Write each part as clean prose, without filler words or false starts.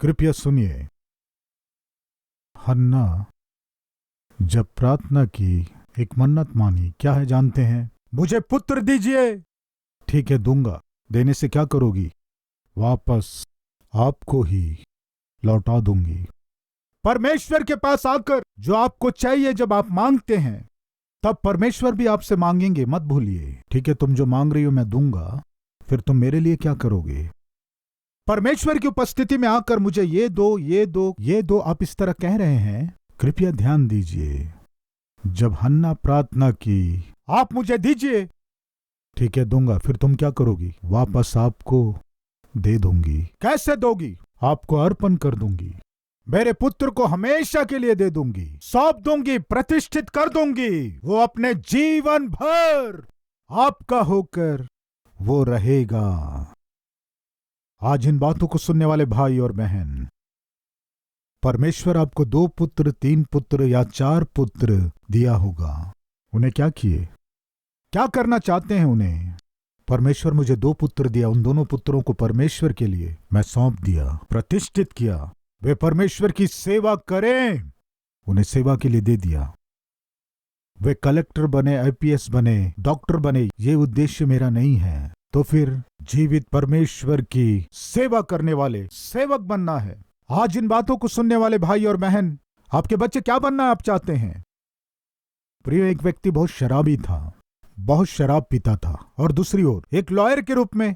कृपया सुनिए। हन्ना जब प्रार्थना की, एक मन्नत मानी, क्या है जानते हैं? मुझे पुत्र दीजिए। ठीक है, दूंगा। देने से क्या करोगी? वापस आपको ही लौटा दूंगी। परमेश्वर के पास आकर जो आपको चाहिए, जब आप मांगते हैं तब परमेश्वर भी आपसे मांगेंगे, मत भूलिए। ठीक है, तुम जो मांग रही हो मैं दूंगा, फिर तुम मेरे लिए क्या करोगे? परमेश्वर की उपस्थिति में आकर मुझे ये दो, ये दो, ये दो, आप इस तरह कह रहे हैं। कृपया ध्यान दीजिए, जब हन्ना प्रार्थना की, आप मुझे दीजिए। ठीक है, दूंगा। फिर तुम क्या करोगी? वापस आपको दे दूंगी। कैसे दोगी? आपको अर्पण कर दूंगी। मेरे पुत्र को हमेशा के लिए दे दूंगी, सौंप दूंगी, प्रतिष्ठित कर दूंगी। वो अपने जीवन भर आपका होकर वो रहेगा। आज इन बातों को सुनने वाले भाई और बहन, परमेश्वर आपको 2 पुत्र, 3 पुत्र या 4 पुत्र दिया होगा। उन्हें क्या किए? क्या करना चाहते हैं उन्हें? परमेश्वर मुझे 2 पुत्र दिया, उन दोनों पुत्रों को परमेश्वर के लिए मैं सौंप दिया, प्रतिष्ठित किया। वे परमेश्वर की सेवा करें, उन्हें सेवा के लिए दे दिया। वे कलेक्टर बने, आईपीएस बने, डॉक्टर बने, ये उद्देश्य मेरा नहीं है। तो फिर जीवित परमेश्वर की सेवा करने वाले सेवक बनना है। आज इन बातों को सुनने वाले भाई और बहन, आपके बच्चे क्या बनना आप चाहते हैं? प्रिय, एक व्यक्ति बहुत शराबी था, बहुत शराब पीता था, और दूसरी ओर एक लॉयर के रूप में,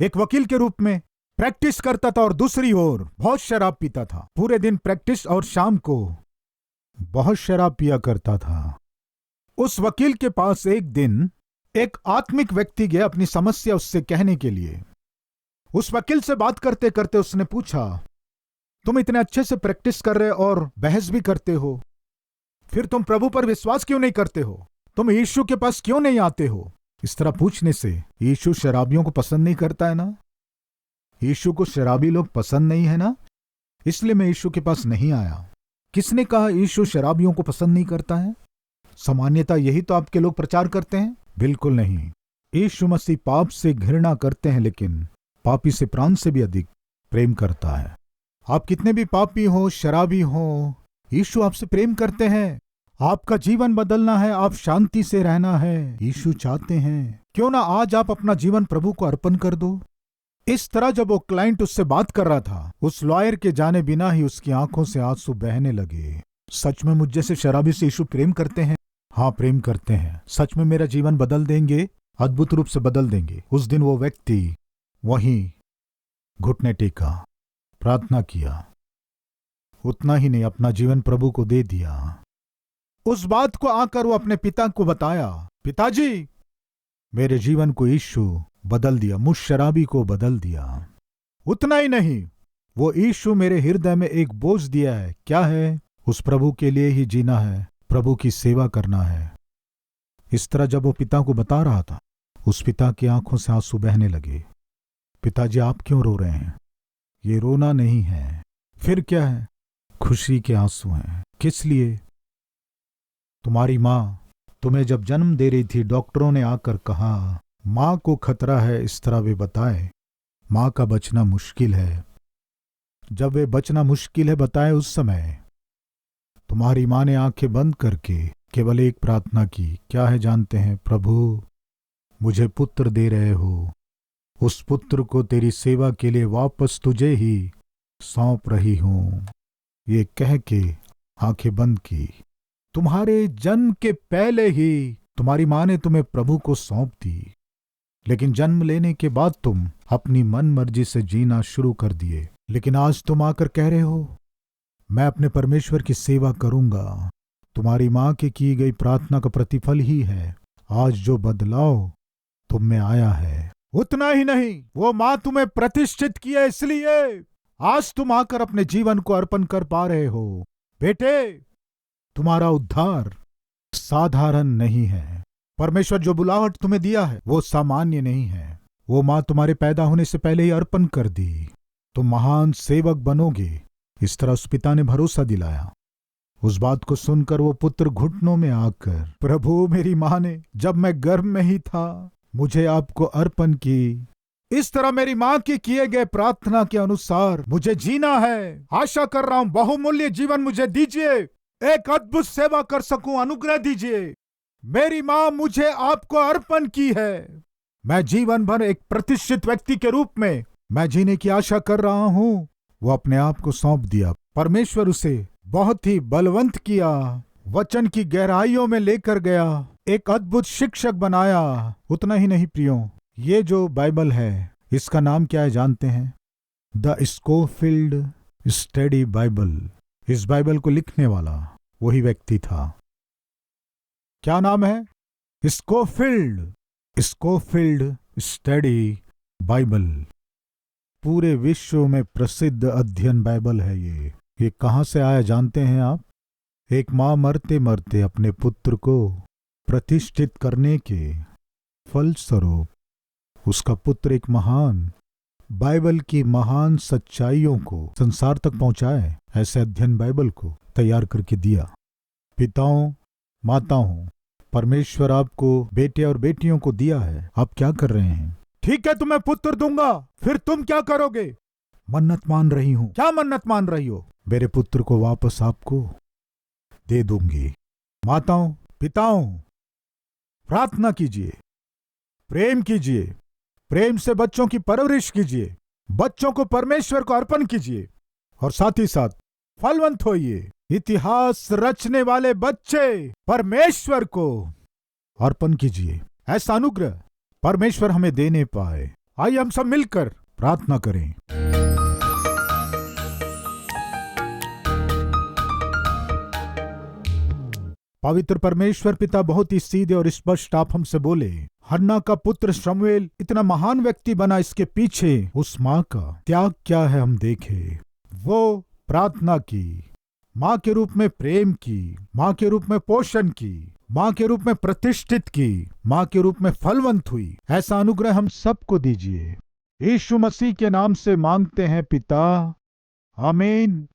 एक वकील के रूप में प्रैक्टिस करता था, और दूसरी ओर बहुत शराब पीता था। पूरे दिन प्रैक्टिस और शाम को बहुत शराब पिया करता था। उस वकील के पास एक दिन एक आत्मिक व्यक्ति गया अपनी समस्या उससे कहने के लिए। उस वकील से बात करते करते उसने पूछा, तुम इतने अच्छे से प्रैक्टिस कर रहे और बहस भी करते हो, फिर तुम प्रभु पर विश्वास क्यों नहीं करते हो? तुम यीशु के पास क्यों नहीं आते हो? इस तरह पूछने से यीशु शराबियों को पसंद नहीं करता है ना? यीशु को शराबी लोग पसंद नहीं है ना? इसलिए मैं यीशु के पास नहीं आया। किसने कहा यीशु शराबियों को पसंद नहीं करता है? सामान्यतः यही तो आपके लोग प्रचार करते हैं। बिल्कुल नहीं। यीशु मसीह पाप से घृणा करते हैं, लेकिन पापी से प्राण से भी अधिक प्रेम करता है। आप कितने भी पापी हो, शराबी हो, यीशु आपसे प्रेम करते हैं। आपका जीवन बदलना है, आप शांति से रहना है, यीशु चाहते हैं। क्यों ना आज आप अपना जीवन प्रभु को अर्पण कर दो। इस तरह जब वो क्लाइंट उससे बात कर रहा था, उस लॉयर के जाने बिना ही उसकी आंखों से आंसू बहने लगे। सच में मुझ जैसे शराबी से यीशु प्रेम करते हैं? हाँ, प्रेम करते हैं। सच में मेरा जीवन बदल देंगे, अद्भुत रूप से बदल देंगे। उस दिन वो व्यक्ति वहीं घुटने टेका, प्रार्थना किया। उतना ही नहीं, अपना जीवन प्रभु को दे दिया। उस बात को आकर वो अपने पिता को बताया, पिताजी, मेरे जीवन को यीशु बदल दिया, मुझ शराबी को बदल दिया। उतना ही नहीं, वो यीशु मेरे हृदय में एक बोझ दिया है। क्या है? उस प्रभु के लिए ही जीना है, प्रभु की सेवा करना है। इस तरह जब वो पिता को बता रहा था, उस पिता की आंखों से आंसू बहने लगे। पिताजी, आप क्यों रो रहे हैं? ये रोना नहीं है। फिर क्या है? खुशी के आंसू हैं। किस लिए? तुम्हारी माँ तुम्हें जब जन्म दे रही थी, डॉक्टरों ने आकर कहा माँ को खतरा है, इस तरह वे बताए माँ का बचना मुश्किल है। जब वे बचना मुश्किल है बताए, उस समय तुम्हारी माँ ने आंखें बंद करके केवल एक प्रार्थना की। क्या है जानते हैं? प्रभु, मुझे पुत्र दे रहे हो, उस पुत्र को तेरी सेवा के लिए वापस तुझे ही सौंप रही हूं। ये कह के आंखें बंद की। तुम्हारे जन्म के पहले ही तुम्हारी माँ ने तुम्हें प्रभु को सौंप दी, लेकिन जन्म लेने के बाद तुम अपनी मन मर्जी से जीना शुरू कर दिए। लेकिन आज तुम आकर कह रहे हो, मैं अपने परमेश्वर की सेवा करूंगा। तुम्हारी माँ की गई प्रार्थना का प्रतिफल ही है आज जो बदलाव तुम में आया है। उतना ही नहीं, वो माँ तुम्हें प्रतिष्ठित किया, इसलिए आज तुम आकर अपने जीवन को अर्पण कर पा रहे हो। बेटे, तुम्हारा उद्धार साधारण नहीं है। परमेश्वर जो बुलाहट तुम्हें दिया है वो सामान्य नहीं है। वो माँ तुम्हारे पैदा होने से पहले ही अर्पण कर दी। तुम महान सेवक बनोगे, इस तरह उस पिता ने भरोसा दिलाया। उस बात को सुनकर वो पुत्र घुटनों में आकर, प्रभु, मेरी माँ ने जब मैं गर्भ में ही था मुझे आपको अर्पण की, इस तरह मेरी माँ की किए गए प्रार्थना के अनुसार मुझे जीना है। आशा कर रहा हूं बहुमूल्य जीवन मुझे दीजिए, एक अद्भुत सेवा कर सकूं, अनुग्रह दीजिए। मेरी माँ मुझे आपको अर्पण की है। मैं जीवन भर एक प्रतिष्ठित व्यक्ति के रूप में मैं जीने की आशा कर रहा हूं। वो अपने आप को सौंप दिया। परमेश्वर उसे बहुत ही बलवंत किया, वचन की गहराइयों में लेकर गया, एक अद्भुत शिक्षक बनाया। उतना ही नहीं प्रियो, ये जो बाइबल है इसका नाम क्या है जानते हैं? The Scofield study Bible. इस बाइबल को लिखने वाला वही व्यक्ति था। क्या नाम है? Scofield study Bible. पूरे विश्व में प्रसिद्ध अध्ययन बाइबल है ये कहां से आया जानते हैं आप? एक मां मरते मरते अपने पुत्र को प्रतिष्ठित करने के फलस्वरूप उसका पुत्र एक महान बाइबल की महान सच्चाइयों को संसार तक पहुंचाए, ऐसे अध्ययन बाइबल को तैयार करके दिया। पिताओं, माताओं, परमेश्वर आपको बेटे और बेटियों को दिया है। आप क्या कर रहे हैं? ठीक है, तुम्हें पुत्र दूंगा, फिर तुम क्या करोगे? मन्नत मान रही हूं। क्या मन्नत मान रही हो? मेरे पुत्र को वापस आपको दे दूंगी। माताओं, पिताओं, प्रार्थना कीजिए, प्रेम कीजिए, प्रेम से बच्चों की परवरिश कीजिए, बच्चों को परमेश्वर को अर्पण कीजिए और साथ ही साथ फलवंत होइए। इतिहास रचने वाले बच्चे परमेश्वर को अर्पण कीजिए। ऐसा अनुग्रह परमेश्वर हमें देने पाए। आइए हम सब मिलकर प्रार्थना करें। पवित्र परमेश्वर पिता, बहुत ही सीधे और स्पष्ट आप हमसे बोले। हन्ना का पुत्र शमूएल इतना महान व्यक्ति बना, इसके पीछे उस माँ का त्याग क्या है हम देखे। वो प्रार्थना की, माँ के रूप में प्रेम की, माँ के रूप में पोषण की, माँ के रूप में प्रतिष्ठित की, माँ के रूप में फलवंत हुई। ऐसा अनुग्रह हम सबको दीजिए। यीशु मसीह के नाम से मांगते हैं पिता, आमीन।